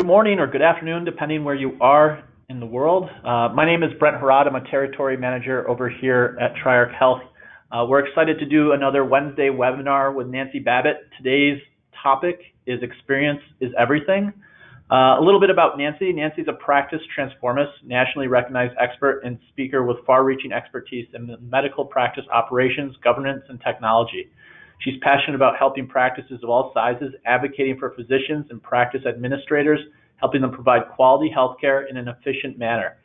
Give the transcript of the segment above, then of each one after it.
Good morning or good afternoon, depending where you are in the world. My name is Brent Harrod. I'm a territory manager over here at Triarch Health. We're excited to do another Wednesday webinar with Nancy Babbitt. Today's topic is Experience is Everything. A little bit about Nancy. Nancy's a practice transformist, nationally recognized expert and speaker with far-reaching expertise in medical practice operations, governance, and technology. She's passionate about helping practices of all sizes, advocating for physicians and practice administrators, helping them provide quality healthcare in an efficient manner.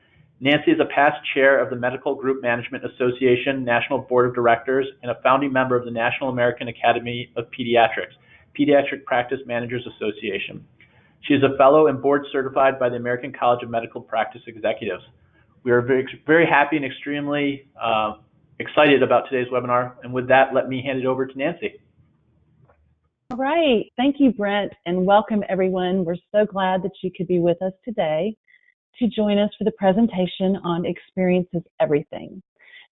Nancy is a past chair of the Medical Group Management Association National Board of Directors and a founding member of the National American Academy of Pediatrics, Pediatric Practice Managers Association. She is a fellow and board certified by the American College of Medical Practice Executives. We are very happy and extremely excited about today's webinar. And with that, let me hand it over to Nancy. All right. Thank you, Brent, and welcome everyone. We're so glad that you could be with us today to join us for the presentation on Experience is Everything.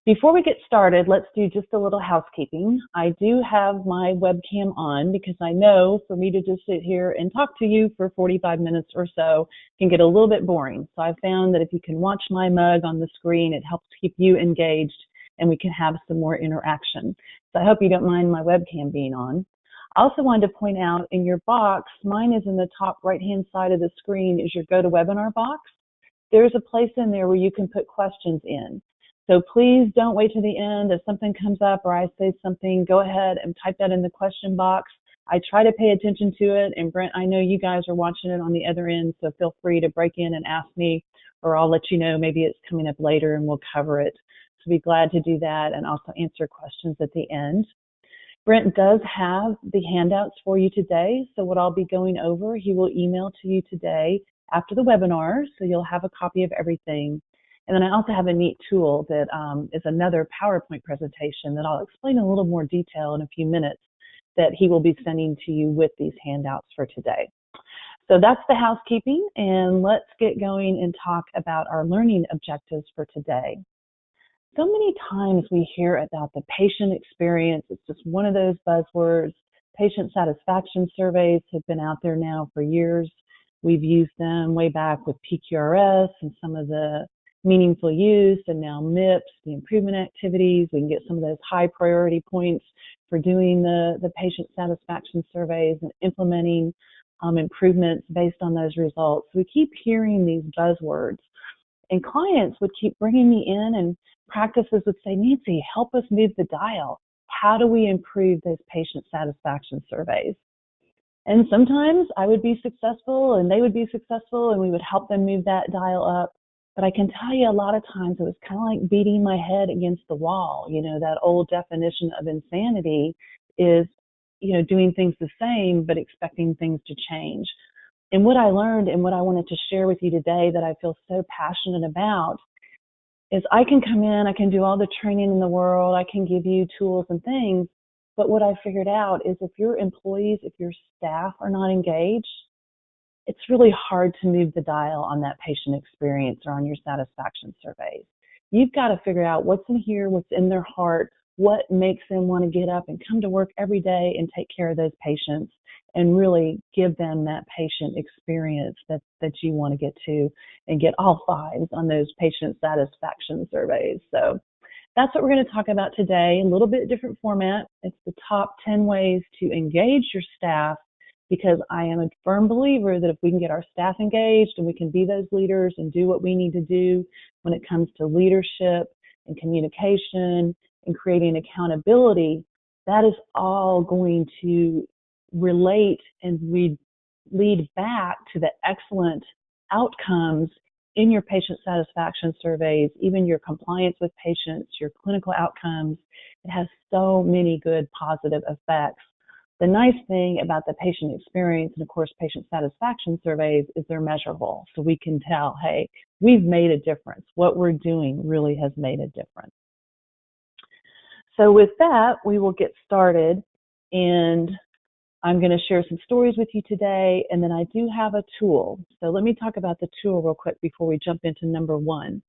Before we get started, let's do just a little housekeeping. I do have my webcam on because I know for me to just sit here and talk to you for 45 minutes or so can get a little bit boring. So I found that if you can watch my mug on the screen, it helps keep you engaged and we can have some more interaction. So I hope you don't mind my webcam being on. I also wanted to point out in your box, mine is in the top right-hand side of the screen, is your GoToWebinar box. There's a place in there where you can put questions in. So please don't wait to the end. If something comes up or I say something, go ahead and type that in the question box. I try to pay attention to it, and Brent, I know you guys are watching it on the other end, so feel free to break in and ask me, or I'll let you know maybe it's coming up later and we'll cover it. So be glad to do that and also answer questions at the end. Brent does have the handouts for you today, so what I'll be going over, he will email to you today after the webinar, so you'll have a copy of everything. And then I also have a neat tool that is another PowerPoint presentation that I'll explain in a little more detail in a few minutes that he will be sending to you with these handouts for today. So that's the housekeeping, and let's get going and talk about our learning objectives for today. So many times we hear about the patient experience. It's just one of those buzzwords. Patient satisfaction surveys have been out there now for years. We've used them way back with PQRS and some of the meaningful use, and now MIPS, the improvement activities. We can get some of those high priority points for doing the patient satisfaction surveys and implementing improvements based on those results. We keep hearing these buzzwords, and clients would keep bringing me in, and practices would say, Nancy, help us move the dial. How do we improve those patient satisfaction surveys? And sometimes I would be successful and they would be successful and we would help them move that dial up. But I can tell you a lot of times it was kind of like beating my head against the wall. You know, that old definition of insanity is, you know, doing things the same but expecting things to change. And what I learned and what I wanted to share with you today that I feel so passionate about is I can come in, I can do all the training in the world, I can give you tools and things, but what I figured out is if your employees, if your staff are not engaged, it's really hard to move the dial on that patient experience or on your satisfaction surveys. You've got to figure out what's in here, what's in their heart, what makes them want to get up and come to work every day and take care of those patients and really give them that patient experience that you want to get to and get all fives on those patient satisfaction surveys. So that's what we're going to talk about today, a little bit different format. It's the top 10 ways to engage your staff, because I am a firm believer that if we can get our staff engaged and we can be those leaders and do what we need to do when it comes to leadership and communication and creating accountability, that is all going to relate and lead back to the excellent outcomes in your patient satisfaction surveys, even your compliance with patients, your clinical outcomes. It has so many good positive effects. The nice thing about the patient experience and, of course, patient satisfaction surveys is they're measurable. So we can tell, hey, we've made a difference. What we're doing really has made a difference. So with that, we will get started. And I'm going to share some stories with you today. And then I do have a tool. So let me talk about the tool real quick before we jump into number one.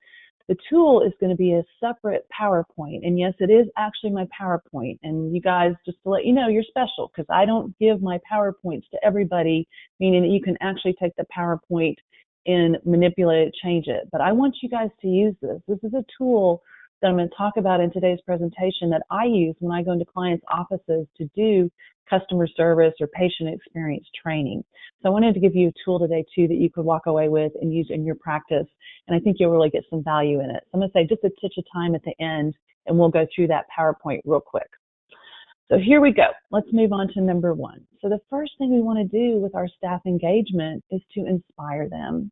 The tool is going to be a separate PowerPoint. And yes, it is actually my PowerPoint. And you guys, just to let you know, you're special because I don't give my PowerPoints to everybody, meaning that you can actually take the PowerPoint and manipulate it, change it. But I want you guys to use this. This is a tool that I'm going to talk about in today's presentation that I use when I go into clients' offices to do customer service or patient experience training. So I wanted to give you a tool today too that you could walk away with and use in your practice, and I think you'll really get some value in it. So I'm going to say just a touch of time at the end, and we'll go through that PowerPoint real quick. So here we go. Let's move on to number one. So the first thing we want to do with our staff engagement is to inspire them.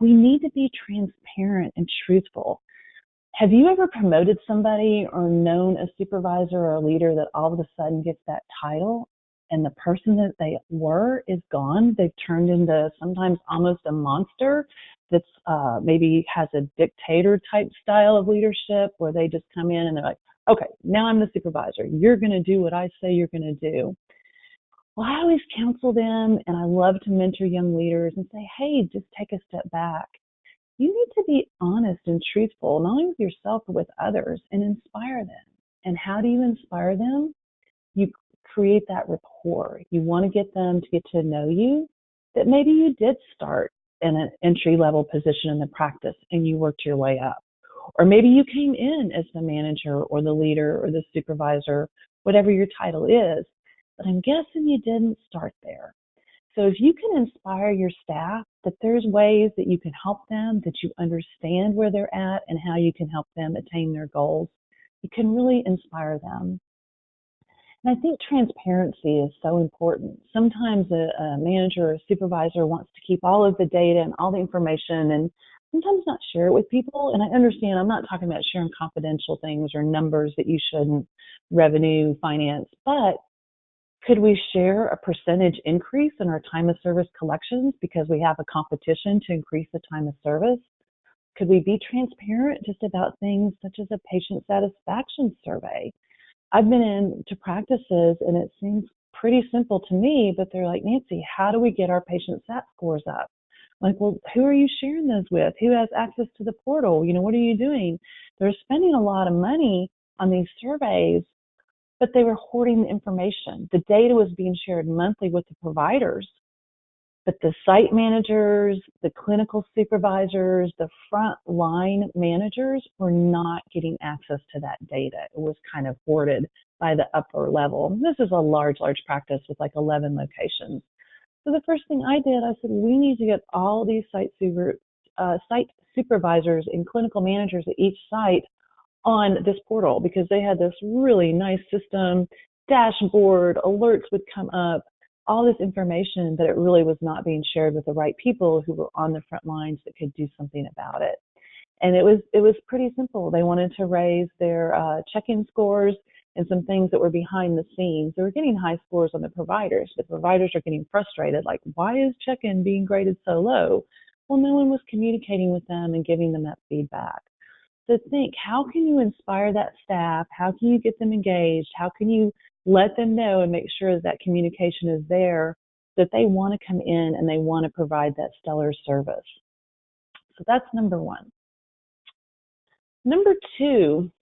We need to be transparent and truthful. Have you ever promoted somebody or known a supervisor or a leader that all of a sudden gets that title and the person that they were is gone? They've turned into sometimes almost a monster that's maybe has a dictator type style of leadership where they just come in and they're like, okay, now I'm the supervisor. You're going to do what I say you're going to do. Well, I always counsel them, and I love to mentor young leaders and say, hey, just take a step back. You need to be honest and truthful, not only with yourself, but with others, and inspire them. And how do you inspire them? You create that rapport. You want to get them to get to know you, that maybe you did start in an entry-level position in the practice and you worked your way up. Or maybe you came in as the manager or the leader or the supervisor, whatever your title is, but I'm guessing you didn't start there. So if you can inspire your staff that there's ways that you can help them, that you understand where they're at and how you can help them attain their goals, you can really inspire them. And I think transparency is so important. Sometimes a manager or a supervisor wants to keep all of the data and all the information and sometimes not share it with people. And I understand I'm not talking about sharing confidential things or numbers that you shouldn't, revenue, finance, but could we share a percentage increase in our time of service collections because we have a competition to increase the time of service? Could we be transparent just about things such as a patient satisfaction survey? I've been into practices and it seems pretty simple to me, but they're like, Nancy, how do we get our patient SAT scores up? I'm like, well, who are you sharing those with? Who has access to the portal? What are you doing? They're spending a lot of money on these surveys, but they were hoarding the information. The data was being shared monthly with the providers, but the site managers, the clinical supervisors, the frontline managers were not getting access to that data. It was kind of hoarded by the upper level. This is a large practice with like 11 locations. So the first thing I did, I said, we need to get all these site supervisors and clinical managers at each site on this portal because they had this really nice system, dashboard, alerts would come up, all this information, but it really was not being shared with the right people who were on the front lines that could do something about it. And it was pretty simple. They wanted to raise their check-in scores and some things that were behind the scenes. They were getting high scores on the providers, but the providers are getting frustrated, like, why is check-in being graded so low? Well, no one was communicating with them and giving them that feedback. So think, how can you inspire that staff? How can you get them engaged? How can you let them know and make sure that that communication is there, that they want to come in and they want to provide that stellar service? So that's number one. Number two,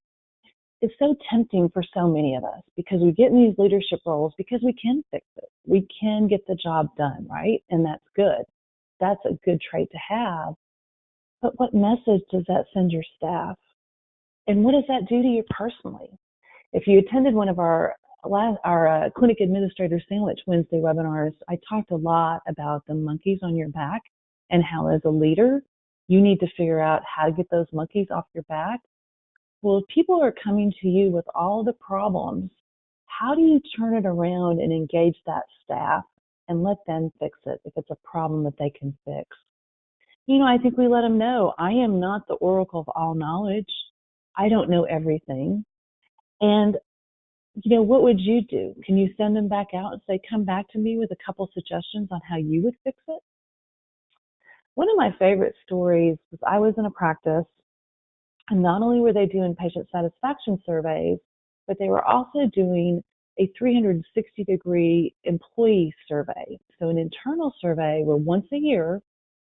it's so tempting for so many of us because we get in these leadership roles because we can fix it. We can get the job done, right? And that's good. That's a good trait to have. But what message does that send your staff? And what does that do to you personally? If you attended one of our Clinic Administrator Sandwich Wednesday webinars, I talked a lot about the monkeys on your back and how as a leader, you need to figure out how to get those monkeys off your back. Well, if people are coming to you with all the problems, how do you turn it around and engage that staff and let them fix it if it's a problem that they can fix? I think we let them know, I am not the oracle of all knowledge. I don't know everything. And, what would you do? Can you send them back out and say, come back to me with a couple suggestions on how you would fix it? One of my favorite stories was I was in a practice, and not only were they doing patient satisfaction surveys, but they were also doing a 360-degree employee survey. So an internal survey where once a year,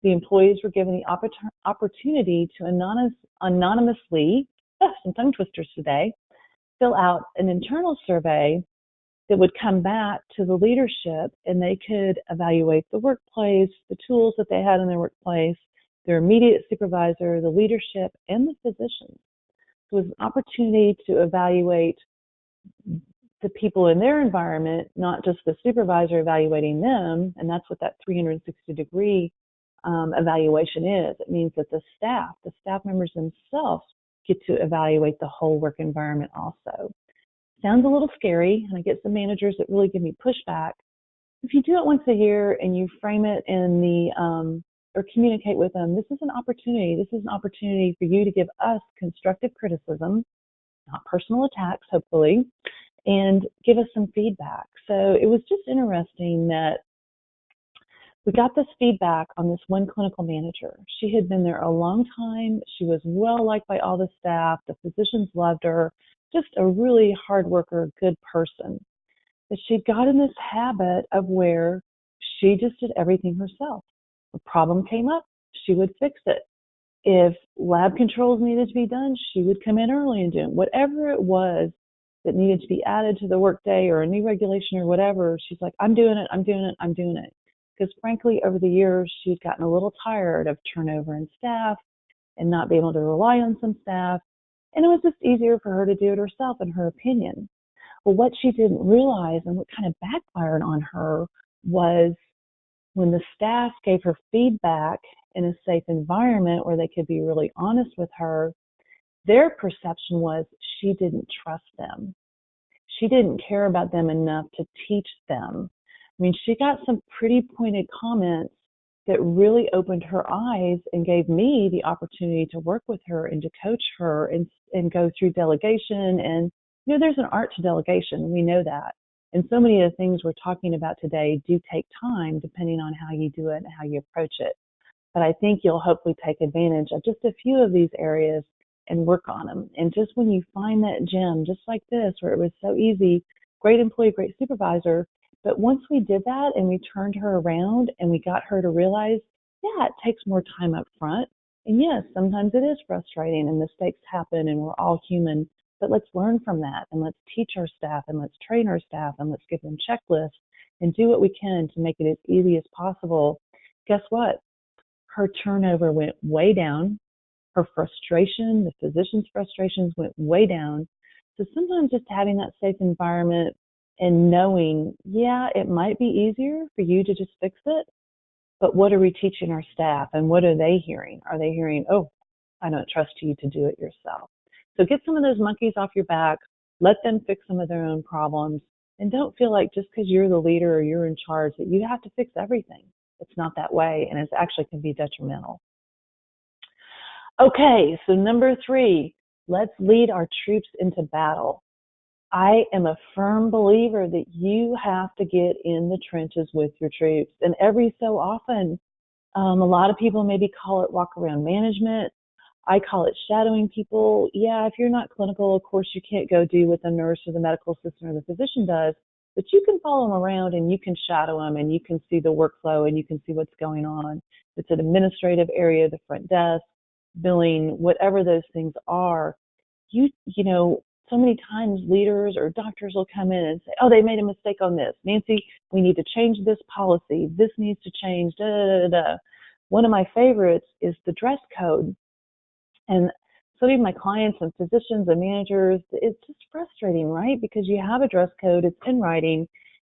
The employees were given the opportunity to anonymously, some tongue twisters today, fill out an internal survey that would come back to the leadership, and they could evaluate the workplace, the tools that they had in their workplace, their immediate supervisor, the leadership, and the physicians. So it was an opportunity to evaluate the people in their environment, not just the supervisor evaluating them, and that's what that 360-degree evaluation is. It means that the staff members themselves get to evaluate the whole work environment also. Sounds a little scary, and I get some managers that really give me pushback. If you do it once a year and you frame it in the or communicate with them, this is an opportunity. This is an opportunity for you to give us constructive criticism, not personal attacks, hopefully, and give us some feedback. So it was just interesting that we got this feedback on this one clinical manager. She had been there a long time. She was well liked by all the staff. The physicians loved her. Just a really hard worker, good person. But she got in this habit of where she just did everything herself. A problem came up, she would fix it. If lab controls needed to be done, she would come in early and do it. Whatever it was that needed to be added to the workday or a new regulation or whatever, she's like, I'm doing it, I'm doing it, I'm doing it. Because frankly, over the years, she'd gotten a little tired of turnover in staff and not being able to rely on some staff. And it was just easier for her to do it herself, in her opinion. Well, what she didn't realize and what kind of backfired on her was when the staff gave her feedback in a safe environment where they could be really honest with her, their perception was she didn't trust them. She didn't care about them enough to teach them. I mean, she got some pretty pointed comments that really opened her eyes and gave me the opportunity to work with her and to coach her and go through delegation. And, you know, there's an art to delegation. We know that. And so many of the things we're talking about today do take time depending on how you do it and how you approach it. But I think you'll hopefully take advantage of just a few of these areas and work on them. And just when you find that gem, just like this, where it was so easy, great employee, great supervisor, but once we did that and we turned her around and we got her to realize, yeah, it takes more time up front. And yes, sometimes it is frustrating and mistakes happen and we're all human, but let's learn from that and let's teach our staff and let's train our staff and let's give them checklists and do what we can to make it as easy as possible. Guess what? Her turnover went way down. Her frustration, the physician's frustrations went way down. So sometimes just having that safe environment and knowing, yeah, it might be easier for you to just fix it, but what are we teaching our staff and what are they hearing? Are they hearing, oh, I don't trust you to do it yourself? So get some of those monkeys off your back, let them fix some of their own problems, and don't feel like just because you're the leader or you're in charge that you have to fix everything. It's not that way, and it actually can be detrimental. Okay, so number 3, let's lead our troops into battle. I am a firm believer that you have to get in the trenches with your troops. And every so often, a lot of people maybe call it walk around management. I call it shadowing people. Yeah, if you're not clinical, of course, you can't go do what the nurse or the medical assistant or the physician does, but you can follow them around and you can shadow them and you can see the workflow and you can see what's going on. If it's an administrative area, the front desk, billing, whatever those things are, you know, so many times leaders or doctors will come in and say, oh, they made a mistake on this. Nancy, we need to change this policy. This needs to change. Da, da, da, da. One of my favorites is the dress code. And so many of my clients and physicians and managers, it's just frustrating, right? Because you have a dress code, it's in writing,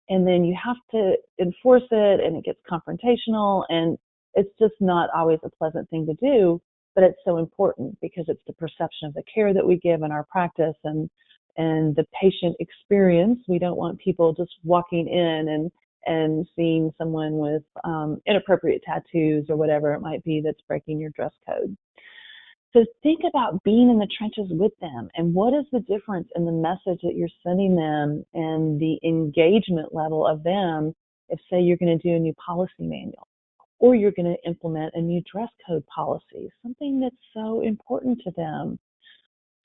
and then you have to enforce it and it gets confrontational and it's just not always a pleasant thing to do. But it's so important because it's the perception of the care that we give in our practice and the patient experience. We don't want people just walking in and seeing someone with inappropriate tattoos or whatever it might be that's breaking your dress code. So think about being in the trenches with them and what is the difference in the message that you're sending them and the engagement level of them if, say, you're going to do a new policy manual. Or you're going to implement a new dress code policy, something that's so important to them.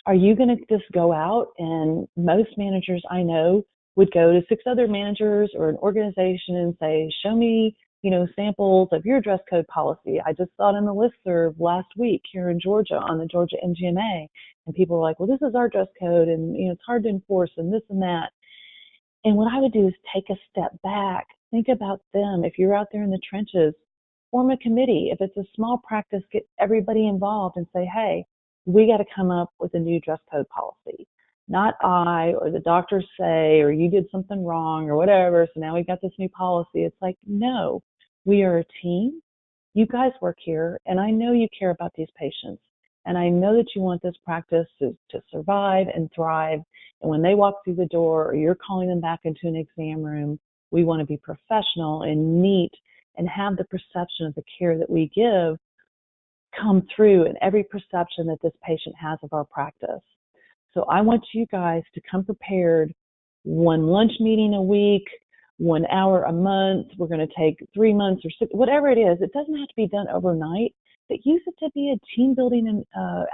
Are you going to just go out and most managers I know would go to 6 other managers or an organization and say, show me, samples of your dress code policy. I just saw it in the listserv last week here in Georgia on the Georgia MGMA, and people were like, well, this is our dress code, and it's hard to enforce, and this and that. And what I would do is take a step back, think about them. If you're out there in the trenches, form a committee. If it's a small practice, get everybody involved and say, hey, we got to come up with a new dress code policy. Not I or the doctors say, or you did something wrong or whatever, so now we've got this new policy. It's like, no, we are a team. You guys work here, and I know you care about these patients. And I know that you want this practice to survive and thrive. And when they walk through the door or you're calling them back into an exam room, we want to be professional and neat and have the perception of the care that we give come through in every perception that this patient has of our practice. So I want you guys to come prepared. One lunch meeting a week, 1 hour a month. We're going to take 3 months or 6, whatever it is. It doesn't have to be done overnight, but use it to be a team building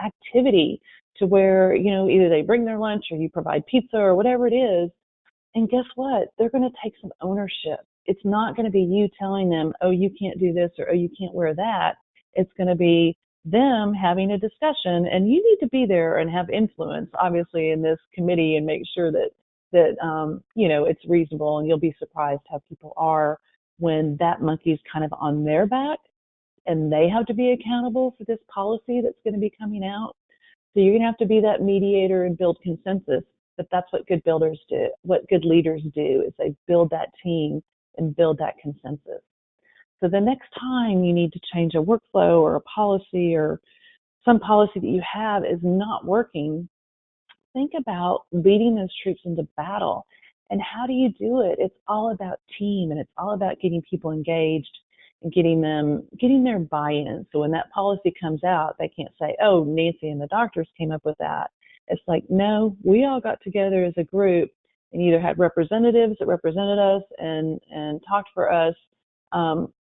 activity to where, either they bring their lunch or you provide pizza or whatever it is. And guess what? They're going to take some ownership. It's not going to be you telling them, oh, you can't do this or oh, you can't wear that. It's going to be them having a discussion, and you need to be there and have influence, obviously, in this committee and make sure that it's reasonable. And you'll be surprised how people are when that monkey's kind of on their back and they have to be accountable for this policy that's going to be coming out. So you're going to have to be that mediator and build consensus. But that's what good builders do. What good leaders do is they build that team and build that consensus. So the next time you need to change a workflow or a policy or some policy that you have is not working, think about leading those troops into battle. And how do you do it? It's all about team, and it's all about getting people engaged and getting their buy-in. So when that policy comes out, they can't say, oh, Nancy and the doctors came up with that. It's like, no, we all got together as a group and either had representatives that represented us and talked for us,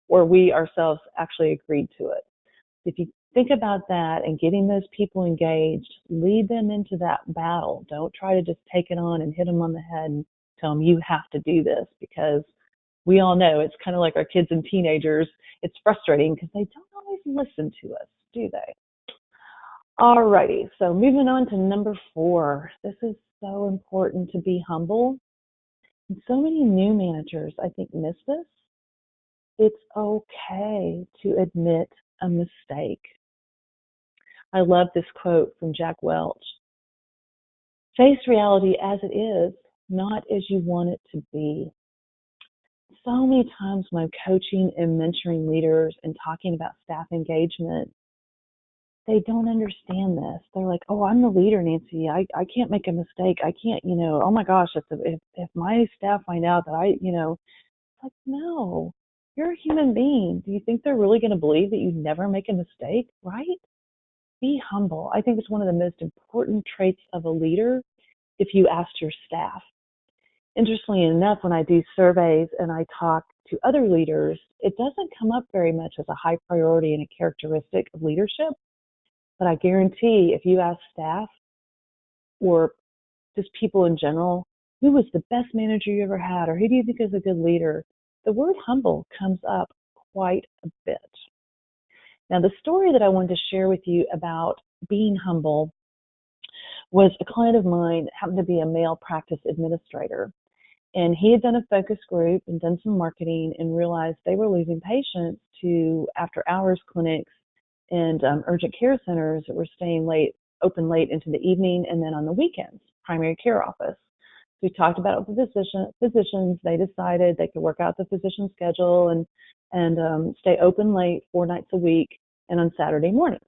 or we ourselves actually agreed to it. If you think about that and getting those people engaged, lead them into that battle. Don't try to just take it on and hit them on the head and tell them you have to do this, because we all know it's kind of like our kids and teenagers. It's frustrating because they don't always listen to us, do they? All righty, so moving on to number 4. This is so important, to be humble. And so many new managers, I think, miss this. It's okay to admit a mistake. I love this quote from Jack Welch. Face reality as it is, not as you want it to be. So many times when I'm coaching and mentoring leaders and talking about staff engagement, they don't understand this. They're like, oh, I'm the leader, Nancy. I can't make a mistake. I can't, oh my gosh, if my staff find out that it's like, no, you're a human being. Do you think they're really going to believe that you never make a mistake, right? Be humble. I think it's one of the most important traits of a leader if you ask your staff. Interestingly enough, when I do surveys and I talk to other leaders, it doesn't come up very much as a high priority and a characteristic of leadership. But I guarantee if you ask staff or just people in general, who was the best manager you ever had, or who do you think is a good leader, the word humble comes up quite a bit. Now, the story that I wanted to share with you about being humble was a client of mine, happened to be a male practice administrator. And he had done a focus group and done some marketing and realized they were losing patients to after-hours clinics and urgent care centers that were staying late, open late into the evening, and then on the weekends, primary care office. So we talked about it with the physicians. They decided they could work out the physician schedule and stay open late 4 nights a week and on Saturday mornings.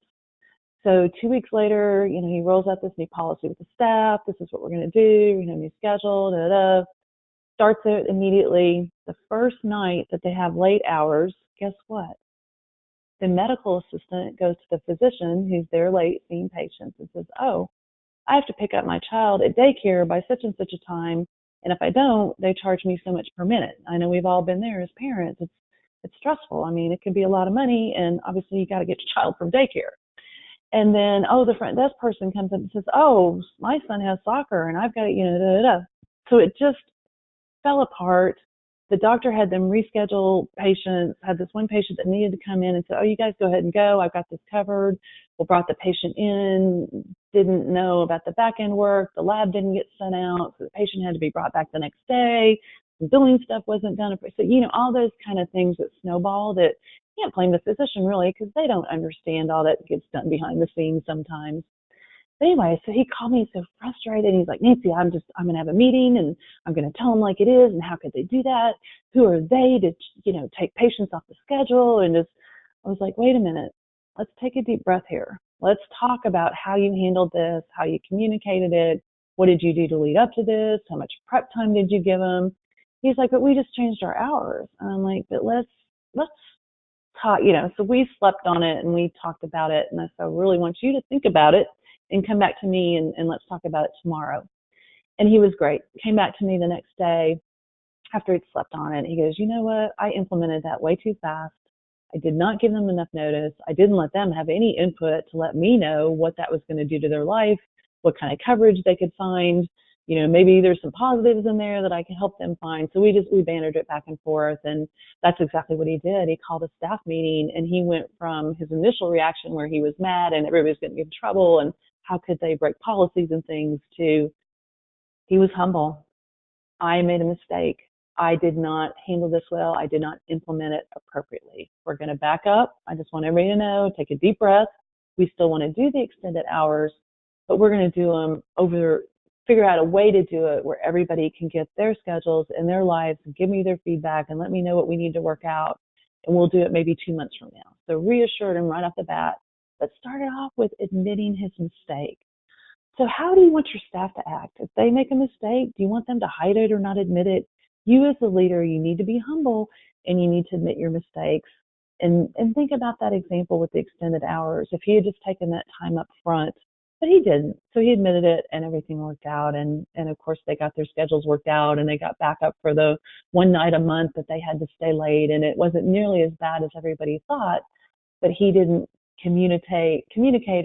So 2 weeks later, he rolls out this new policy with the staff. This is what we're going to do. New schedule, starts it immediately. The first night that they have late hours, guess what? The medical assistant goes to the physician who's there late seeing patients and says, oh, I have to pick up my child at daycare by such and such a time, and if I don't, they charge me so much per minute. I know we've all been there as parents. It's stressful. I mean, it could be a lot of money, and obviously you got to get your child from daycare. And then, the front desk person comes in and says, oh, my son has soccer, and I've got to, So it just fell apart. the doctor had them reschedule patients, had this one patient that needed to come in and said, oh, you guys go ahead and go. I've got this covered. We brought the patient in, didn't know about the back end work. The lab didn't get sent out. So the patient had to be brought back the next day. The billing stuff wasn't done. So, all those kind of things that snowball that you can't blame the physician really because they don't understand all that gets done behind the scenes sometimes. But anyway, so he called me so frustrated. He's like, Nancy, I'm going to have a meeting and I'm going to tell them like it is. And how could they do that? Who are they to, take patients off the schedule? And I was like, wait a minute, let's take a deep breath here. Let's talk about how you handled this, how you communicated it. What did you do to lead up to this? How much prep time did you give them? He's like, but we just changed our hours. And I'm like, but let's talk, so we slept on it and we talked about it. And I said, I really want you to think about it and come back to me and let's talk about it tomorrow. And he was great. Came back to me the next day after he'd slept on it. He goes, you know what? I implemented that way too fast. I did not give them enough notice. I didn't let them have any input to let me know what that was going to do to their life, what kind of coverage they could find. Maybe there's some positives in there that I can help them find. So we bantered it back and forth, and that's exactly what he did. He called a staff meeting, and he went from his initial reaction where he was mad and everybody's going to get in trouble and how could they break policies and things to he was humble. I made a mistake. I did not handle this well. I did not implement it appropriately. We're going to back up. I just want everybody to know, take a deep breath. We still want to do the extended hours, but we're going to do them figure out a way to do it where everybody can get their schedules and their lives and give me their feedback and let me know what we need to work out. And we'll do it maybe 2 months from now. So reassured him right off the bat, but started off with admitting his mistake. So how do you want your staff to act? If they make a mistake, do you want them to hide it or not admit it? You as the leader, you need to be humble and you need to admit your mistakes. And think about that example with the extended hours. If he had just taken that time up front, but he didn't. So he admitted it and everything worked out. And of course they got their schedules worked out and they got back up for the one night a month that they had to stay late. And it wasn't nearly as bad as everybody thought, but he didn't communicate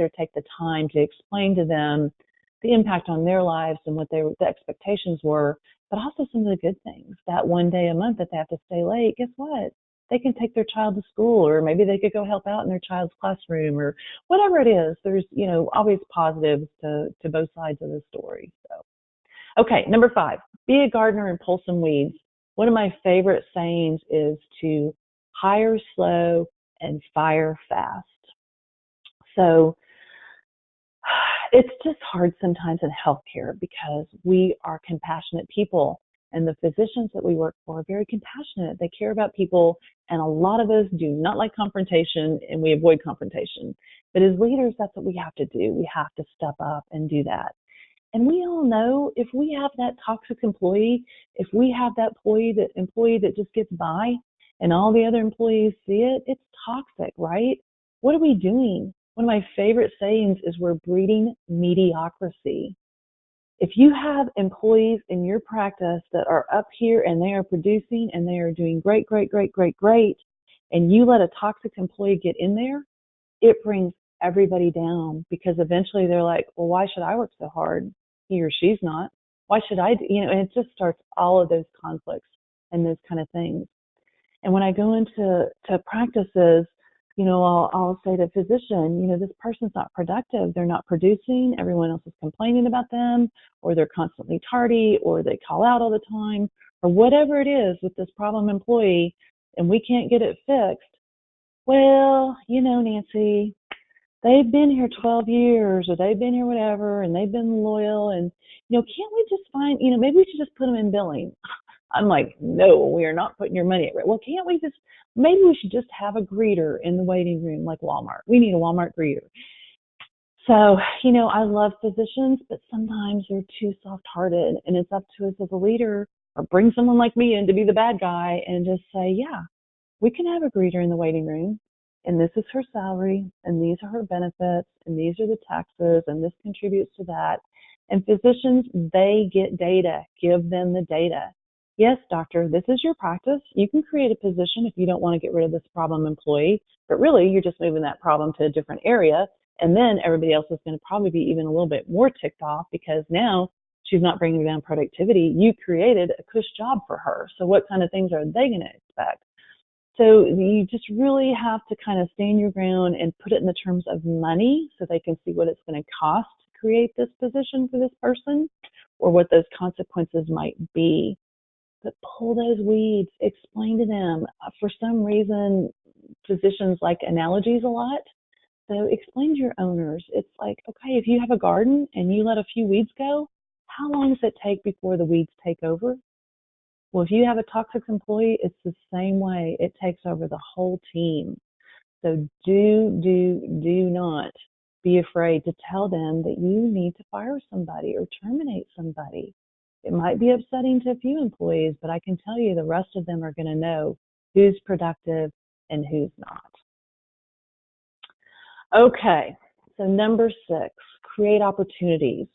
or take the time to explain to them the impact on their lives and what the expectations were, but also some of the good things. That one day a month that they have to stay late, guess what? They can take their child to school, or maybe they could go help out in their child's classroom, or whatever it is. There's, always positives to both sides of the story. So, okay, number 5, be a gardener and pull some weeds. One of my favorite sayings is to hire slow and fire fast. So it's just hard sometimes in healthcare because we are compassionate people, and the physicians that we work for are very compassionate. They care about people, and a lot of us do not like confrontation, and we avoid confrontation. But as leaders, that's what we have to do. We have to step up and do that. And we all know if we have that toxic employee, if we have that employee that just gets by and all the other employees see it, it's toxic, right? What are we doing? One of my favorite sayings is we're breeding mediocrity. If you have employees in your practice that are up here and they are producing and they are doing great, and you let a toxic employee get in there, it brings everybody down because eventually they're like, well, why should I work so hard? He or she's not. Why should I do, and it just starts all of those conflicts and those kind of things. And when I go into practices, I'll say to physician, this person's not productive. They're not producing. Everyone else is complaining about them, or they're constantly tardy, or they call out all the time, or whatever it is with this problem employee, and we can't get it fixed. Well, Nancy, they've been here 12 years, or they've been here whatever, and they've been loyal, and, can't we just find, maybe we should just put them in billing. I'm like, no, we are not putting your money at risk. Well, maybe we should just have a greeter in the waiting room like Walmart. We need a Walmart greeter. So, I love physicians, but sometimes they're too soft-hearted, and it's up to us as a leader, or bring someone like me in to be the bad guy and just say, yeah, we can have a greeter in the waiting room, and this is her salary, and these are her benefits, and these are the taxes, and this contributes to that. And physicians, they get data. Give them the data. Yes, doctor, this is your practice. You can create a position if you don't want to get rid of this problem employee, but really you're just moving that problem to a different area. And then everybody else is going to probably be even a little bit more ticked off because now she's not bringing down productivity. You created a cush job for her. So what kind of things are they going to expect? So you just really have to kind of stand your ground and put it in the terms of money so they can see what it's going to cost to create this position for this person or what those consequences might be. But pull those weeds, explain to them. For some reason, physicians like analogies a lot. So explain to your owners. It's like, okay, if you have a garden and you let a few weeds go, how long does it take before the weeds take over? Well, if you have a toxic employee, it's the same way. It takes over the whole team. So do not be afraid to tell them that you need to fire somebody or terminate somebody. It might be upsetting to a few employees, but I can tell you the rest of them are going to know who's productive and who's not. Okay, so number 6, create opportunities.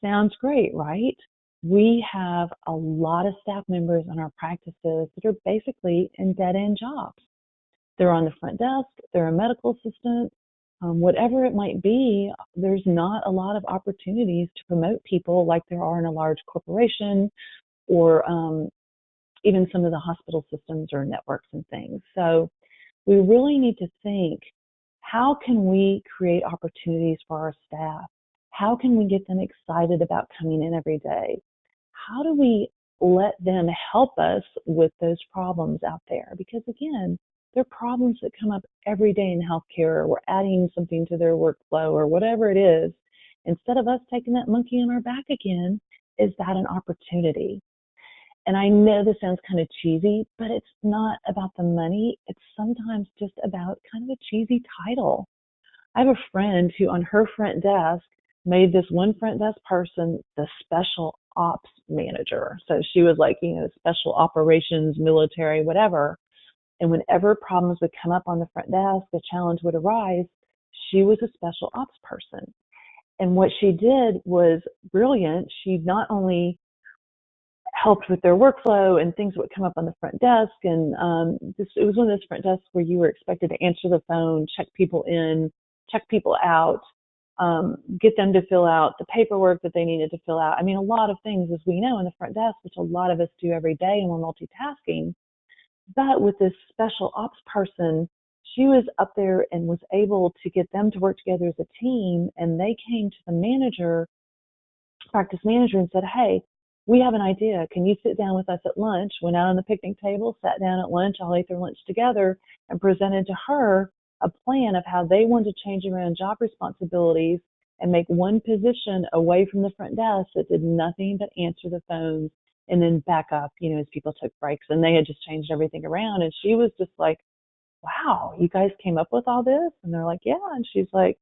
Sounds great, right? We have a lot of staff members in our practices that are basically in dead-end jobs. They're on the front desk, they're a medical assistant, whatever it might be, there's not a lot of opportunities to promote people like there are in a large corporation or even some of the hospital systems or networks and things. So we really need to think, how can we create opportunities for our staff? How can we get them excited about coming in every day? How do we let them help us with those problems out there? Because again, there are problems that come up every day in healthcare. We're adding something to their workflow or whatever it is. Instead of us taking that monkey on our back again, is that an opportunity? And I know this sounds kind of cheesy, but it's not about the money. It's sometimes just about kind of a cheesy title. I have a friend who on her front desk made this one front desk person the special ops manager. So she was like, special operations, military, whatever. And whenever problems would come up on the front desk, a challenge would arise, she was a special ops person. And what she did was brilliant. She not only helped with their workflow and things that would come up on the front desk. And it was one of those front desks where you were expected to answer the phone, check people in, check people out, get them to fill out the paperwork that they needed to fill out. I mean, a lot of things, as we know, on the front desk, which a lot of us do every day and we're multitasking. But with this special ops person, she was up there and was able to get them to work together as a team. And they came to the manager, practice manager, and said, hey, we have an idea. Can you sit down with us at lunch? Went out on the picnic table, sat down at lunch, all ate their lunch together, and presented to her a plan of how they wanted to change around job responsibilities and make one position away from the front desk that did nothing but answer the phones and then back up, as people took breaks. And they had just changed everything around. And she was just like, wow, you guys came up with all this? And they're like, yeah. And she's like,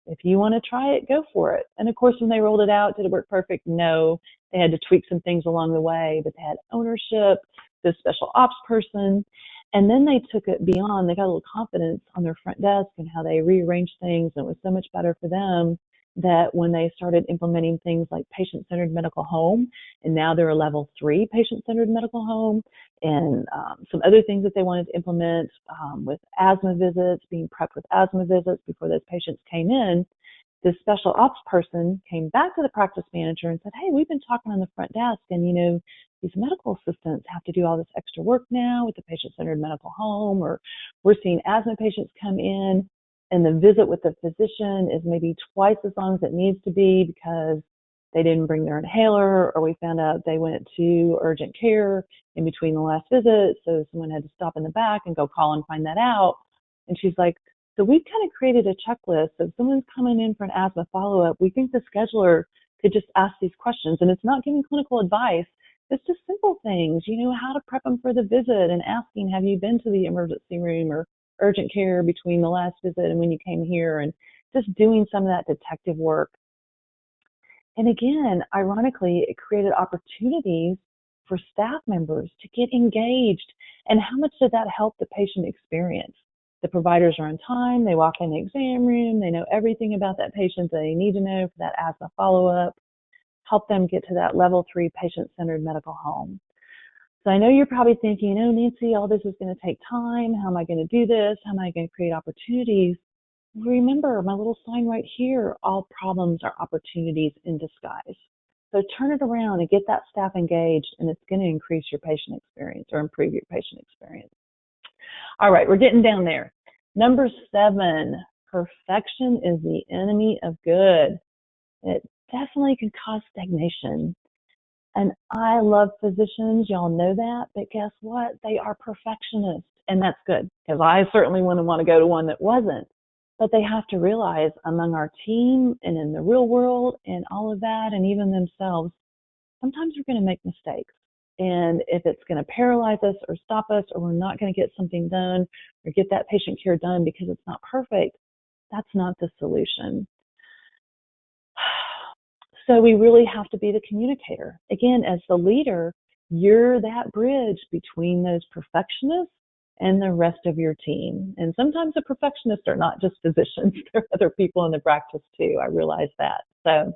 if you want to try it, go for it. And of course, when they rolled it out, did it work perfect? No. They had to tweak some things along the way, but they had ownership, the special ops person. And then they took it beyond. They got a little confidence on their front desk and how they rearranged things. And it was so much better for them that when they started implementing things like patient-centered medical home, and now they're a level 3 patient-centered medical home, and some other things that they wanted to implement with asthma visits, being prepped with asthma visits before those patients came in, this special ops person came back to the practice manager and said, hey, we've been talking on the front desk, and these medical assistants have to do all this extra work now with the patient-centered medical home, or we're seeing asthma patients come in and the visit with the physician is maybe twice as long as it needs to be because they didn't bring their inhaler, or we found out they went to urgent care in between the last visit, so someone had to stop in the back and go call and find that out. And she's like, so we've kind of created a checklist. So if someone's coming in for an asthma follow-up, we think the scheduler could just ask these questions. And it's not giving clinical advice. It's just simple things, how to prep them for the visit and asking, have you been to the emergency room or urgent care between the last visit and when you came here, and just doing some of that detective work. And again, ironically, it created opportunities for staff members to get engaged. And how much did that help the patient experience? The providers are on time, they walk in the exam room, they know everything about that patient that they need to know for that asthma follow-up, help them get to that level 3 patient-centered medical home. So I know you're probably thinking, oh, Nancy, all this is going to take time. How am I going to do this? How am I going to create opportunities? Remember my little sign right here, all problems are opportunities in disguise. So turn it around and get that staff engaged, and it's going to increase your patient experience or improve your patient experience. All right, we're getting down there. Number 7, perfection is the enemy of good. It definitely can cause stagnation. And I love physicians, y'all know that, but guess what? They are perfectionists, and that's good, because I certainly wouldn't want to go to one that wasn't. But they have to realize among our team and in the real world and all of that, and even themselves, sometimes we're going to make mistakes. And if it's going to paralyze us or stop us, or we're not going to get something done or get that patient care done because it's not perfect, that's not the solution. So we really have to be the communicator. Again, as the leader, you're that bridge between those perfectionists and the rest of your team. And sometimes the perfectionists are not just physicians, they're other people in the practice too. I realize that. So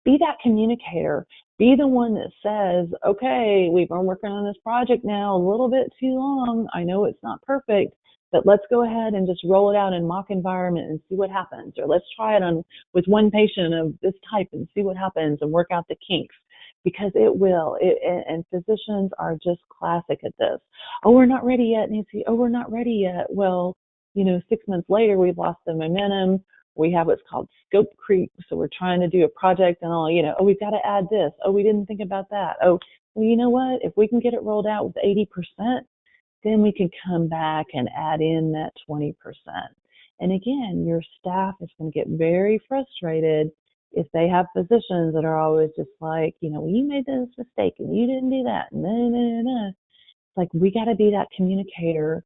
be that communicator. Be the one that says, okay, we've been working on this project now a little bit too long. I know it's not perfect, but let's go ahead and just roll it out in mock environment and see what happens. Or let's try it on with one patient of this type and see what happens and work out the kinks, because it will. And physicians are just classic at this. Oh, we're not ready yet, Nancy. Oh, we're not ready yet. Well, 6 months later, we've lost the momentum. We have what's called scope creep. So we're trying to do a project and all, oh, we've got to add this. Oh, we didn't think about that. Oh, well, you know what? If we can get it rolled out with 80%, then we can come back and add in that 20%. And again, your staff is going to get very frustrated if they have physicians that are always just like, well, you made this mistake and you didn't do that. It's like, we got to be that communicator.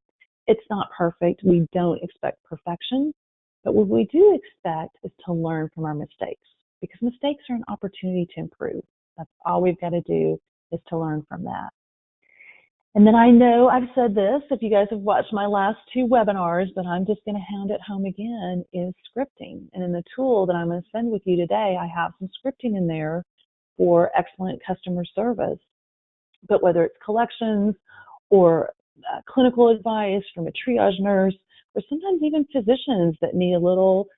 It's not perfect. We don't expect perfection. But what we do expect is to learn from our mistakes, because mistakes are an opportunity to improve. That's all we've got to do, is to learn from that. And then I know I've said this, if you guys have watched my last 2 webinars, but I'm just going to hound it home again, is scripting. And in the tool that I'm going to send with you today, I have some scripting in there for excellent customer service. But whether it's collections or clinical advice from a triage nurse, or sometimes even physicians that need a little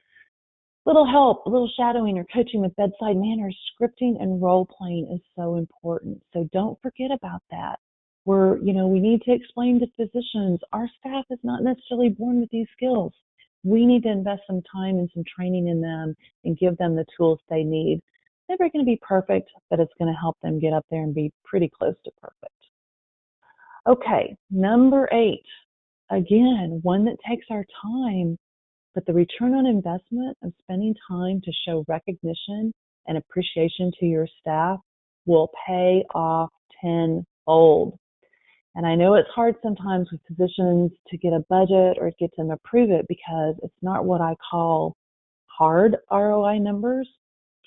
help, a little shadowing or coaching with bedside manners, scripting and role playing is so important. So don't forget about that. We need to explain to physicians, our staff is not necessarily born with these skills. We need to invest some time and some training in them and give them the tools they need. It's never going to be perfect, but it's going to help them get up there and be pretty close to perfect. Okay, number 8. Again, one that takes our time, but the return on investment of spending time to show recognition and appreciation to your staff will pay off tenfold. And I know it's hard sometimes with physicians to get a budget or get them to approve it, because it's not what I call hard ROI numbers.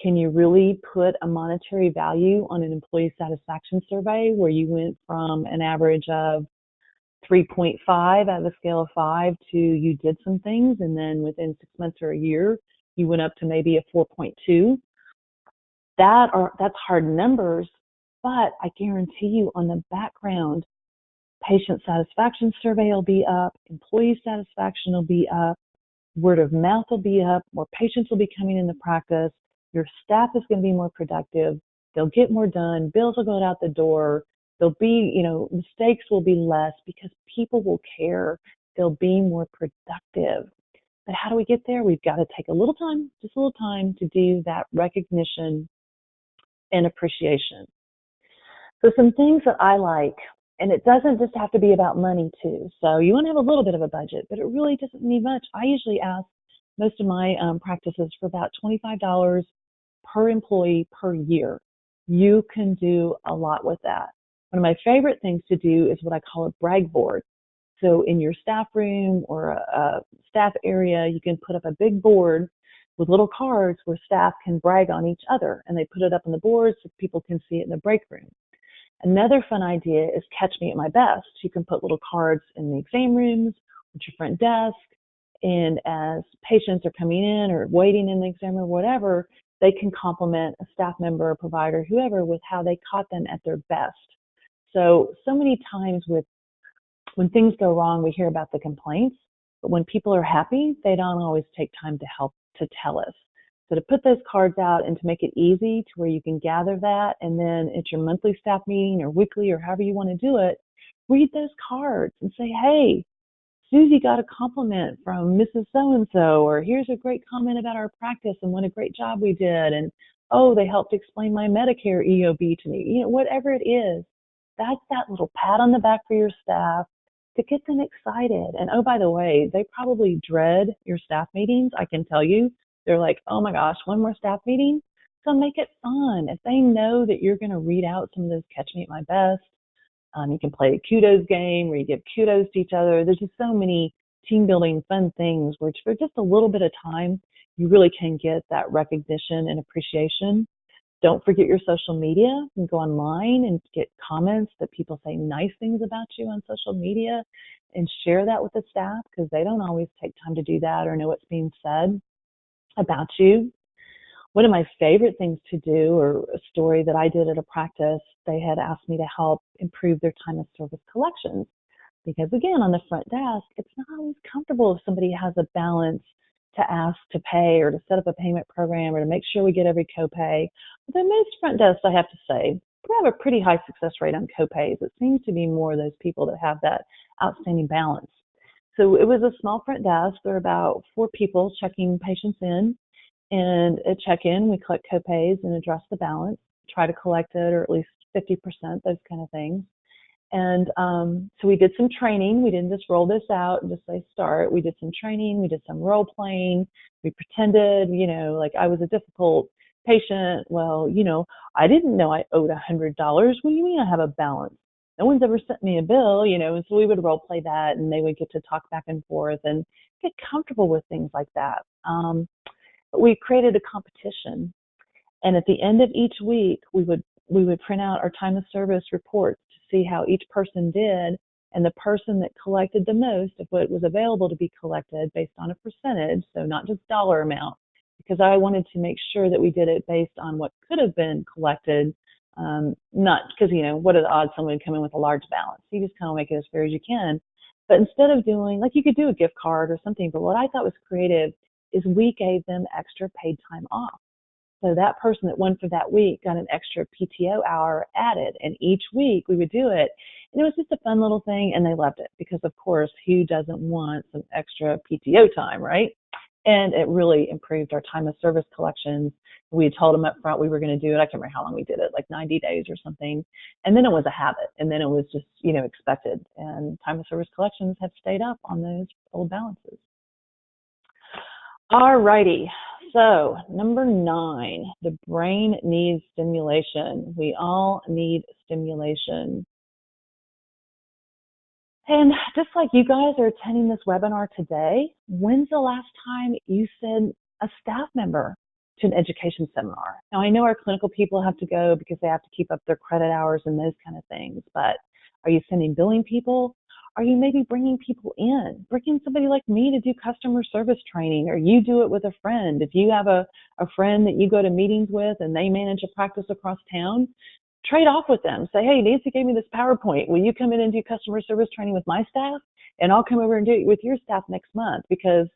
Can you really put a monetary value on an employee satisfaction survey where you went from an average of 3.5 out of a scale of 5 to you did some things, and then within 6 months or a year, you went up to maybe a 4.2? That's hard numbers, but I guarantee you on the background, patient satisfaction survey will be up, employee satisfaction will be up, word of mouth will be up, more patients will be coming into practice, your staff is going to be more productive, they'll get more done, bills will go out the door, there'll be, mistakes will be less because people will care, they'll be more productive. But how do we get there? We've got to take a little time, just a little time, to do that recognition and appreciation. So some things that I like, and it doesn't just have to be about money too. So you want to have a little bit of a budget, but it really doesn't need much. I usually ask most of my practices for about $25 per employee per year. You can do a lot with that. One of my favorite things to do is what I call a brag board. So in your staff room or a staff area, you can put up a big board with little cards where staff can brag on each other, and they put it up on the board so people can see it in the break room. Another fun idea is catch me at my best. You can put little cards in the exam rooms, at your front desk, and as patients are coming in or waiting in the exam room, whatever, they can compliment a staff member, a provider, whoever, with how they caught them at their best. So many times when things go wrong, we hear about the complaints, but when people are happy, they don't always take time to help to tell us. So to put those cards out and to make it easy to where you can gather that, and then at your monthly staff meeting or weekly or however you want to do it, read those cards and say, hey, Susie got a compliment from Mrs. So-and-so, or here's a great comment about our practice and what a great job we did. And, oh, they helped explain my Medicare EOB to me. Whatever it is, that's that little pat on the back for your staff to get them excited. And, oh, by the way, they probably dread your staff meetings. I can tell you. They're like, oh my gosh, one more staff meeting? So make it fun. If they know that you're going to read out some of those catch me at my best, you can play a kudos game where you give kudos to each other. There's just so many team building fun things which for just a little bit of time, you really can get that recognition and appreciation. Don't forget your social media. You can go online and get comments that people say nice things about you on social media and share that with the staff because they don't always take time to do that or know what's being said about you. One of my favorite things to do, or a story that I did at a practice, they had asked me to help improve their time of service collections. Because again, on the front desk, it's not always comfortable if somebody has a balance to ask to pay or to set up a payment program or to make sure we get every copay. But then most front desks, I have to say, we have a pretty high success rate on copays. It seems to be more of those people that have that outstanding balance. So it was a small front desk. There were about 4 people checking patients in. And at check-in, we collect copays and address the balance, try to collect it, or at least 50%, those kind of things. And so we did some training. We didn't just roll this out and just say start. We did some training. We did some role playing. We pretended, like I was a difficult patient. Well, I didn't know I owed $100. What do you mean I have a balance? No one's ever sent me a bill, and so we would role play that, and they would get to talk back and forth and get comfortable with things like that. We created a competition, and at the end of each week, we would print out our time of service reports to see how each person did, and the person that collected the most of what was available to be collected based on a percentage, so not just dollar amount, because I wanted to make sure that we did it based on what could have been collected, not because, what are the odds someone would come in with a large balance? You just kind of make it as fair as you can. But instead of doing, like you could do a gift card or something, but what I thought was creative is we gave them extra paid time off. So that person that won for that week got an extra PTO hour added, and each week we would do it. And it was just a fun little thing, and they loved it because, of course, who doesn't want some extra PTO time, right? And it really improved our time of service collections. We had told them up front we were going to do it. I can't remember how long we did it, like 90 days or something. And then it was a habit, and then it was just, expected. And time of service collections have stayed up on those old balances. All righty. So number 9, the brain needs stimulation. We all need stimulation. And just like you guys are attending this webinar today, when's the last time you sent a staff member to an education seminar? Now, I know our clinical people have to go because they have to keep up their credit hours and those kind of things, but are you sending billing people? Are you maybe bringing people in? Bringing somebody like me to do customer service training, or you do it with a friend. If you have a friend that you go to meetings with and they manage a practice across town, trade off with them. Say, hey, Nancy gave me this PowerPoint. Will you come in and do customer service training with my staff? And I'll come over and do it with your staff next month, because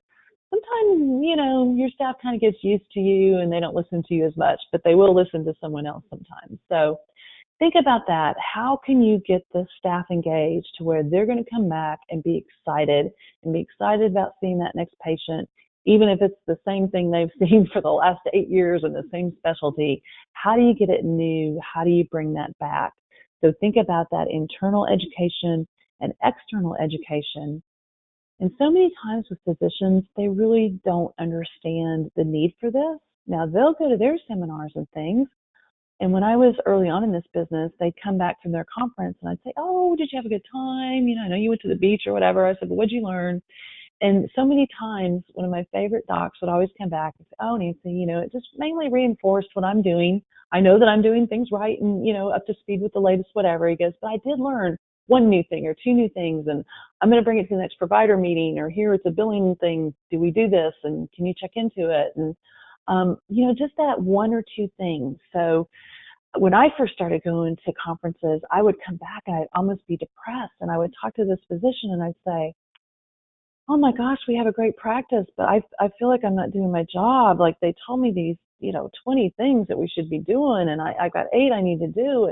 sometimes, your staff kind of gets used to you and they don't listen to you as much, but they will listen to someone else sometimes. So think about that. How can you get the staff engaged to where they're going to come back and be excited about seeing that next patient, even if it's the same thing they've seen for the last 8 years in the same specialty? How do you get it new? How do you bring that back? So think about that internal education and external education. And so many times with physicians, they really don't understand the need for this. Now, they'll go to their seminars and things, and when I was early on in this business, they'd come back from their conference and I'd say, oh, did you have a good time? I know you went to the beach or whatever. I said, well, what'd you learn? And so many times, one of my favorite docs would always come back and say, oh, Nancy, it just mainly reinforced what I'm doing. I know that I'm doing things right and, up to speed with the latest whatever. He goes, but I did learn 1 new thing or 2 new things, and I'm going to bring it to the next provider meeting, or here it's a billing thing. Do we do this? And can you check into it? And, just that 1 or 2 things. So when I first started going to conferences, I would come back and I'd almost be depressed, and I would talk to this physician and I'd say, oh my gosh, we have a great practice, but I feel like I'm not doing my job. Like they told me these, 20 things that we should be doing, and I've got 8 I need to do.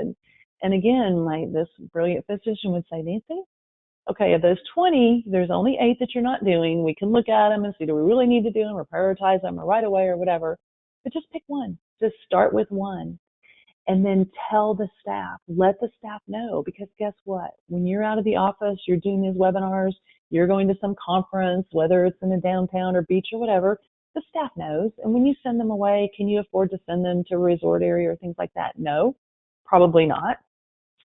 And again, this brilliant physician would say, Nancy, okay, of those 20, there's only 8 that you're not doing. We can look at them and see, do we really need to do them or prioritize them or right away or whatever. But just pick one. Just start with one. And then tell the staff, let the staff know, because guess what? When you're out of the office, you're doing these webinars, you're going to some conference, whether it's in a downtown or beach or whatever, the staff knows. And when you send them away, can you afford to send them to a resort area or things like that? No, probably not.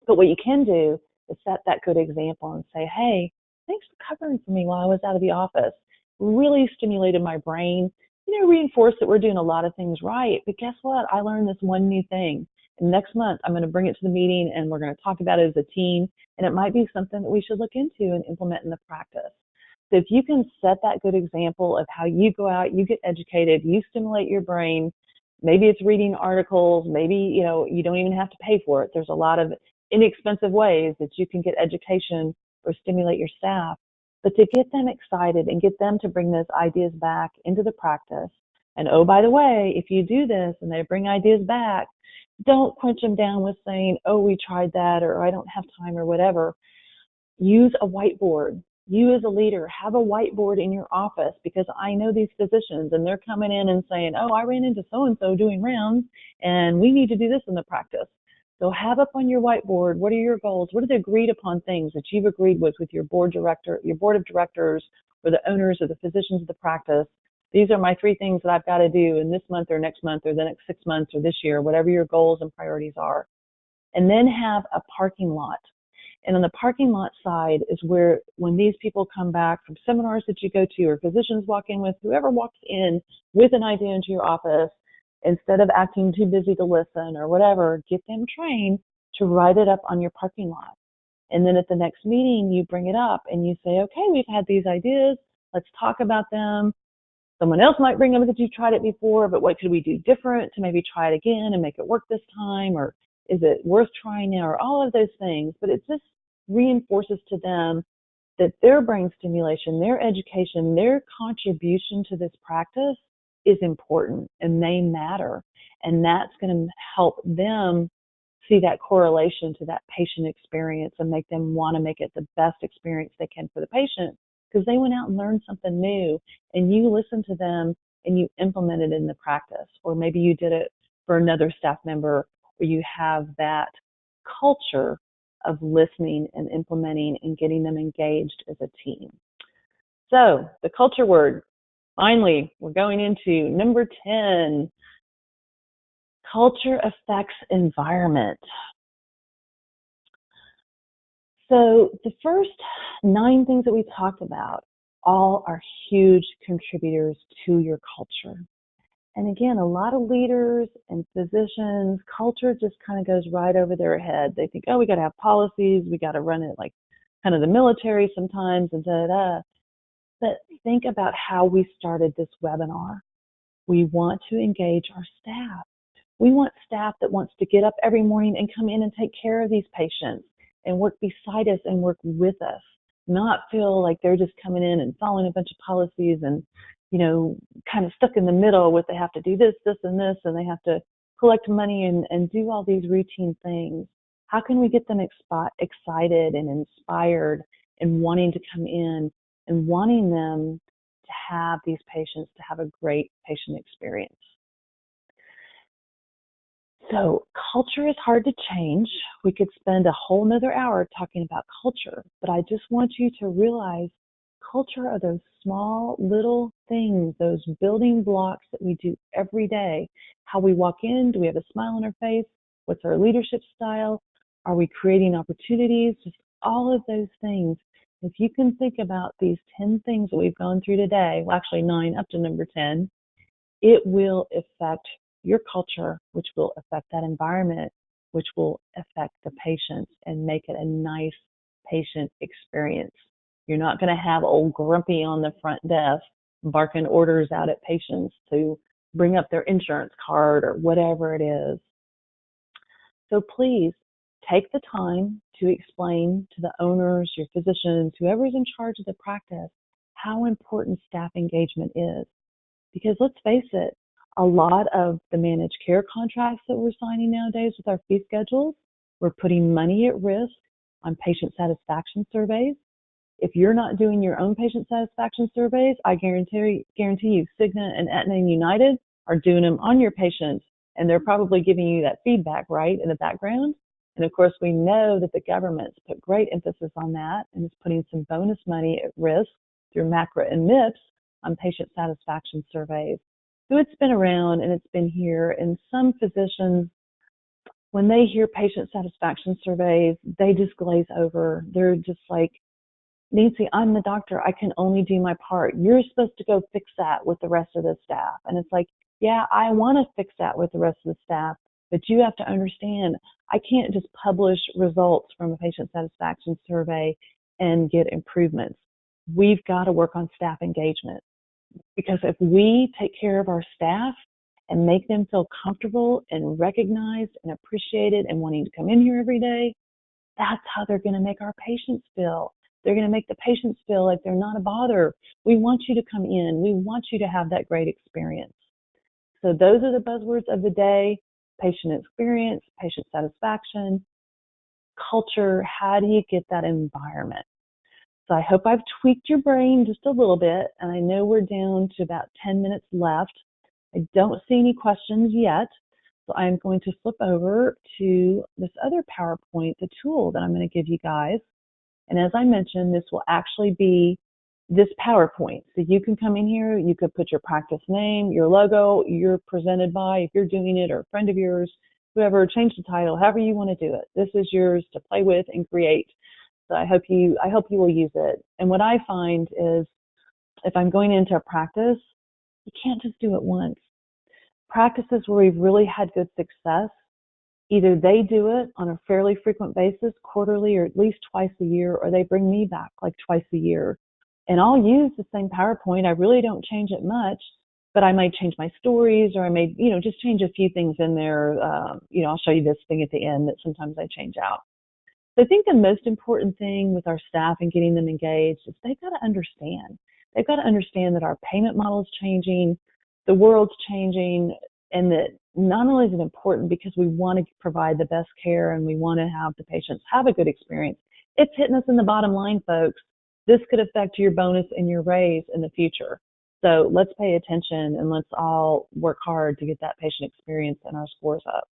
But what you can do is set that good example and say, hey, thanks for covering for me while I was out of the office. Really stimulated my brain, reinforced that we're doing a lot of things right. But guess what? I learned this one new thing. And next month, I'm going to bring it to the meeting and we're going to talk about it as a team. And it might be something that we should look into and implement in the practice. So if you can set that good example of how you go out, you get educated, you stimulate your brain, maybe it's reading articles, maybe, you don't even have to pay for it. There's a lot of inexpensive ways that you can get education or stimulate your staff. But to get them excited and get them to bring those ideas back into the practice. And oh, by the way, if you do this and they bring ideas back, don't quench them down with saying, oh, we tried that, or I don't have time, or whatever. Use a whiteboard. You as a leader, have a whiteboard in your office, because I know these physicians and they're coming in and saying, oh, I ran into so-and-so doing rounds and we need to do this in the practice. So have up on your whiteboard, what are your goals? What are the agreed upon things that you've agreed with your board of directors, or the owners or the physicians of the practice? These are my 3 things that I've got to do in this month or next month or the next 6 months or this year, whatever your goals and priorities are. And then have a parking lot. And on the parking lot side is where, when these people come back from seminars that you go to, or physicians walk in with, whoever walks in with an idea into your office, instead of acting too busy to listen or whatever, get them trained to write it up on your parking lot. And then at the next meeting, you bring it up and you say, okay, we've had these ideas. Let's talk about them. Someone else might bring them because you've tried it before, but what could we do different to maybe try it again and make it work this time? Or is it worth trying now? Or all of those things. But it just reinforces to them that their brain stimulation, their education, their contribution to this practice is important and they matter. And that's going to help them see that correlation to that patient experience and make them want to make it the best experience they can for the patient, because they went out and learned something new and you listened to them and you implemented it in the practice. Or maybe you did it for another staff member, or you have that culture of listening and implementing and getting them engaged as a team. So the culture word, finally, we're going into number 10. Culture affects environment. So the first 9 things that we talked about all are huge contributors to your culture. And again, a lot of leaders and physicians, culture just kind of goes right over their head. They think, oh, we got to have policies, we got to run it like kind of the military sometimes, and da-da-da. But think about how we started this webinar. We want to engage our staff. We want staff that wants to get up every morning and come in and take care of these patients and work beside us and work with us, not feel like they're just coming in and following a bunch of policies and, kind of stuck in the middle with they have to do this, this, and this, and they have to collect money and do all these routine things. How can we get them excited and inspired and wanting to come in and wanting them to have these patients to have a great patient experience? So culture is hard to change. We could spend a whole nother hour talking about culture, but I just want you to realize culture are those small little things, those building blocks that we do every day. How we walk in, do we have a smile on our face? What's our leadership style? Are we creating opportunities? Just all of those things. If you can think about these 10 things that we've gone through today, well, actually 9 up to number 10, it will affect your culture, which will affect that environment, which will affect the patients and make it a nice patient experience. You're not going to have old Grumpy on the front desk barking orders out at patients to bring up their insurance card or whatever it is. So please take the time to explain to the owners, your physicians, whoever's in charge of the practice, how important staff engagement is. Because let's face it, a lot of the managed care contracts that we're signing nowadays with our fee schedules, we're putting money at risk on patient satisfaction surveys. If you're not doing your own patient satisfaction surveys, I guarantee you Cigna and Aetna and United are doing them on your patients, and they're probably giving you that feedback, right, in the background. And of course, we know that the government's put great emphasis on that and is putting some bonus money at risk through MACRA and MIPS on patient satisfaction surveys. So it's been around and it's been here, and some physicians, when they hear patient satisfaction surveys, they just glaze over. They're just like, Nancy, I'm the doctor. I can only do my part. You're supposed to go fix that with the rest of the staff. And it's like, yeah, I want to fix that with the rest of the staff, but you have to understand, I can't just publish results from a patient satisfaction survey and get improvements. We've got to work on staff engagement, because if we take care of our staff and make them feel comfortable and recognized and appreciated and wanting to come in here every day, that's how they're going to make our patients feel. They're going to make the patients feel like they're not a bother. We want you to come in. We want you to have that great experience. So those are the buzzwords of the day: patient experience, patient satisfaction, culture. How do you get that environment? So I hope I've tweaked your brain just a little bit, and I know we're down to about 10 minutes left. I don't see any questions yet, so I'm going to flip over to this other PowerPoint, the tool that I'm going to give you guys. And as I mentioned, this will actually be this PowerPoint. So you can come in here, you could put your practice name, your logo, you're presented by, if you're doing it, or a friend of yours, whoever, change the title, however you want to do it. This is yours to play with and create. So I hope you will use it. And what I find is, if I'm going into a practice, you can't just do it once. Practices where we've really had good success, either they do it on a fairly frequent basis, quarterly or at least twice a year, or they bring me back like twice a year. And I'll use the same PowerPoint. I really don't change it much, but I might change my stories, or I may, just change a few things in there. I'll show you this thing at the end that sometimes I change out. So I think the most important thing with our staff and getting them engaged is they've got to understand. They've got to understand that our payment model is changing, the world's changing, and that not only is it important because we want to provide the best care and we want to have the patients have a good experience, it's hitting us in the bottom line, folks. This could affect your bonus and your raise in the future. So let's pay attention and let's all work hard to get that patient experience and our scores up.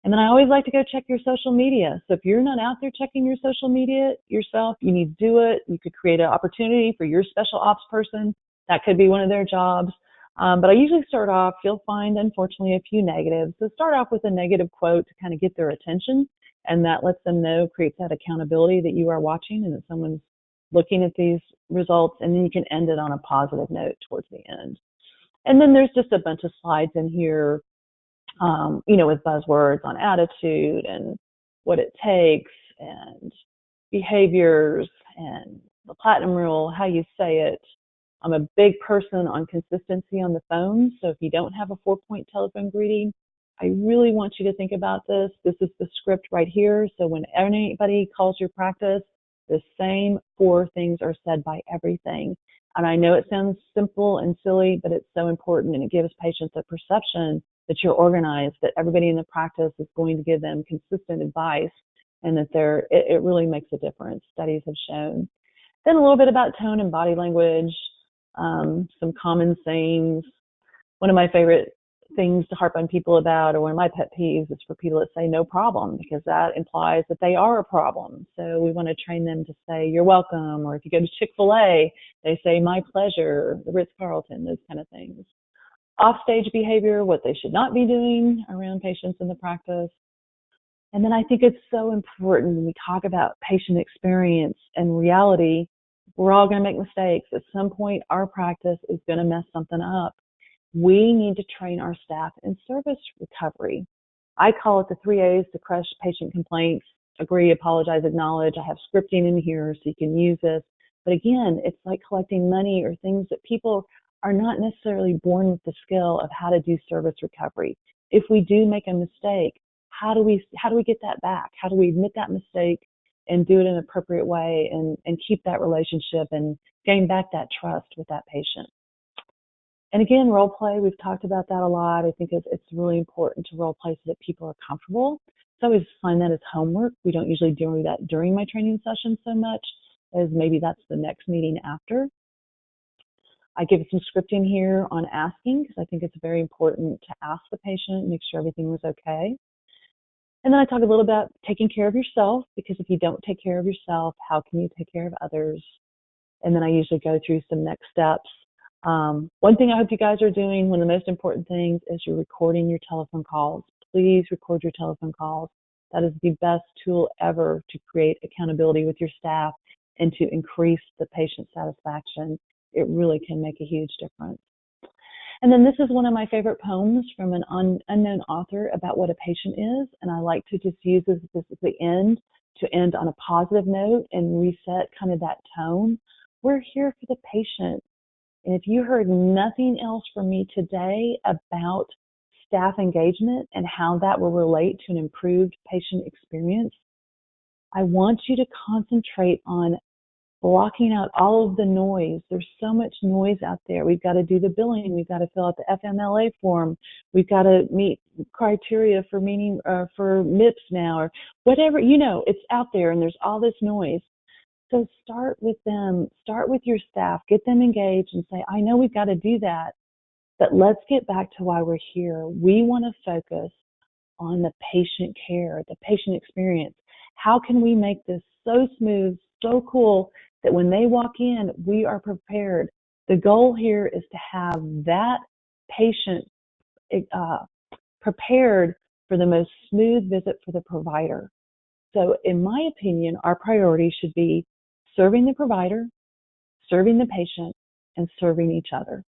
And then I always like to go check your social media. So if you're not out there checking your social media yourself, you need to do it. You could create an opportunity for your special ops person. That could be one of their jobs. But I usually start off, you'll find, unfortunately, a few negatives. So start off with a negative quote to kind of get their attention, and that lets them know, creates that accountability that you are watching and that someone's looking at these results, and then you can end it on a positive note towards the end. And then there's just a bunch of slides in here, with buzzwords on attitude and what it takes and behaviors and the platinum rule, how you say it. I'm a big person on consistency on the phone. So if you don't have a 4-point telephone greeting, I really want you to think about this. This is the script right here. So when anybody calls your practice, the same 4 things are said by everything. And I know it sounds simple and silly, but it's so important, and it gives patients a perception that you're organized, that everybody in the practice is going to give them consistent advice, and that it really makes a difference. Studies have shown. Then a little bit about tone and body language, some common sayings. One of my favorite things to harp on people about, or one of my pet peeves, is for people that say no problem, because that implies that they are a problem. So we want to train them to say you're welcome, or if you go to Chick-fil-A, they say my pleasure, the Ritz-Carlton, those kind of things. Offstage behavior, what they should not be doing around patients in the practice. And then I think it's so important when we talk about patient experience and reality, we're all going to make mistakes. At some point, our practice is going to mess something up. We need to train our staff in service recovery. I call it the 3 A's to crush patient complaints: agree, apologize, acknowledge. I have scripting in here so you can use this. But again, it's like collecting money or things that people are not necessarily born with the skill of how to do service recovery. If we do make a mistake, how do we get that back? How do we admit that mistake and do it in an appropriate way and keep that relationship and gain back that trust with that patient. And again, role play, we've talked about that a lot. I think it's really important to role play so that people are comfortable. So I always find that as homework. We don't usually do that during my training session so much as maybe that's the next meeting after. I give some scripting here on asking because I think it's very important to ask the patient, make sure everything was okay. And then I talk a little about taking care of yourself, because if you don't take care of yourself, how can you take care of others? And then I usually go through some next steps. One thing I hope you guys are doing, one of the most important things, is you're recording your telephone calls. Please record your telephone calls. That is the best tool ever to create accountability with your staff and to increase the patient satisfaction. It really can make a huge difference. And then this is one of my favorite poems from an unknown author about what a patient is, and I like to just use this at the end to end on a positive note and reset kind of that tone. We're here for the patient. And if you heard nothing else from me today about staff engagement and how that will relate to an improved patient experience, I want you to concentrate on blocking out all of the noise. There's so much noise out there. We've got to do the billing. We've got to fill out the FMLA form. We've got to meet criteria for for MIPS now, or whatever. It's out there and there's all this noise. So start with them, start with your staff, get them engaged and say, I know we've got to do that, but let's get back to why we're here. We want to focus on the patient care, the patient experience. How can we make this so smooth, so cool that when they walk in, we are prepared? The goal here is to have that patient prepared for the most smooth visit for the provider. So in my opinion, our priority should be serving the provider, serving the patient, and serving each other.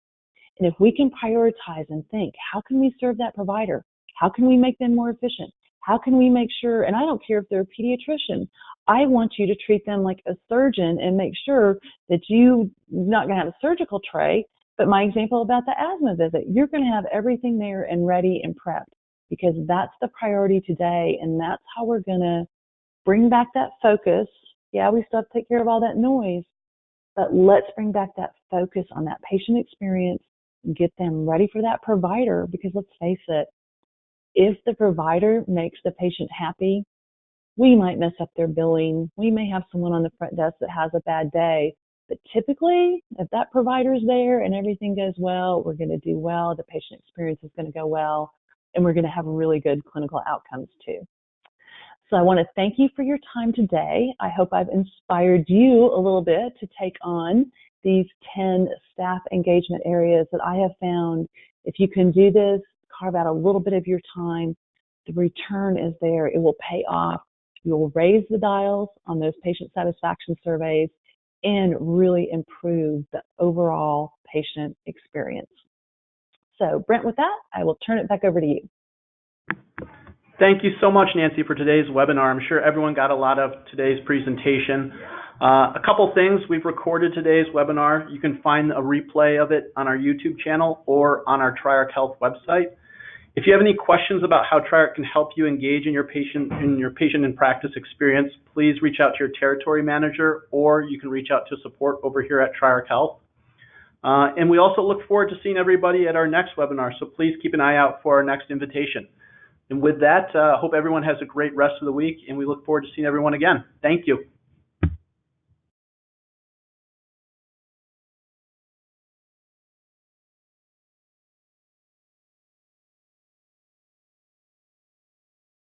And if we can prioritize and think, how can we serve that provider? How can we make them more efficient? How can we make sure, and I don't care if they're a pediatrician, I want you to treat them like a surgeon and make sure that you're not going to have a surgical tray, but my example about the asthma visit, you're going to have everything there and ready and prepped, because that's the priority today, and that's how we're going to bring back that focus. Yeah, we still have to take care of all that noise, but let's bring back that focus on that patient experience and get them ready for that provider, because let's face it, if the provider makes the patient happy, we might mess up their billing. We may have someone on the front desk that has a bad day, but typically, if that provider's there and everything goes well, we're going to do well, the patient experience is going to go well, and we're going to have really good clinical outcomes too. So I want to thank you for your time today. I hope I've inspired you a little bit to take on these 10 staff engagement areas that I have found. If you can do this, carve out a little bit of your time, the return is there. It will pay off. You will raise the dials on those patient satisfaction surveys and really improve the overall patient experience. So Brent, with that, I will turn it back over to you. Thank you so much, Nancy, for today's webinar. I'm sure everyone got a lot of today's presentation. A couple things. We've recorded today's webinar. You can find a replay of it on our YouTube channel or on our Triarch Health website. If you have any questions about how Triarch can help you engage in your patient and practice experience, please reach out to your territory manager, or you can reach out to support over here at Triarch Health. And we also look forward to seeing everybody at our next webinar, so please keep an eye out for our next invitation. And with that, hope everyone has a great rest of the week, and we look forward to seeing everyone again. Thank you.